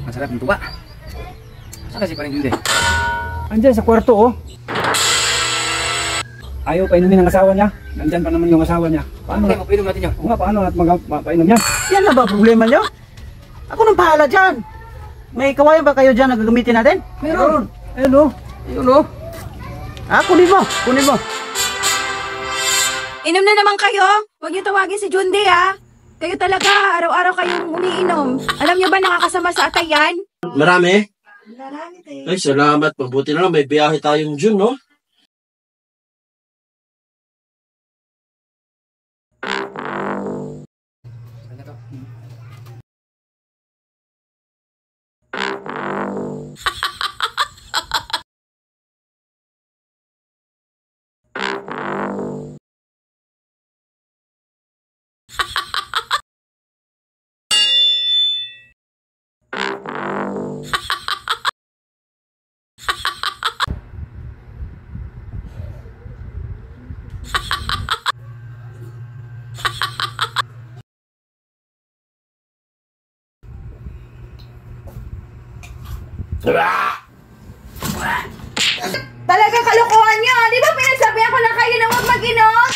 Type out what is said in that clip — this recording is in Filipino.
Masarap ng tuba. Saan kasi parang hindi? Andyan sa kwarto, oh. Ayaw painumin ng asawa niya. Nandyan pa naman yung asawa niya. Paano kayo mapainom natin yun? Oo nga, paano natin mapainom yan? Yan na ba problema nyo? Ako nang bahala dyan. May kawayan ba kayo dyan na gagamitin natin? Meron! Ayun, oh. Ayun o! Ah, kunin mo. Kunin mo. Inom na naman kayo. Huwag niyo tawagin si Jundi, ha? Kayo talaga, araw-araw kayong umiinom. Alam niyo ba nakakasama sa atay yan? Marami? Marami tayo. Ay, salamat. Mabuti na lang. May biyahe tayong June, no? Talaga kalokohan niyo. Di ba pinagsabihan ko na kayo na huwag mag-inom?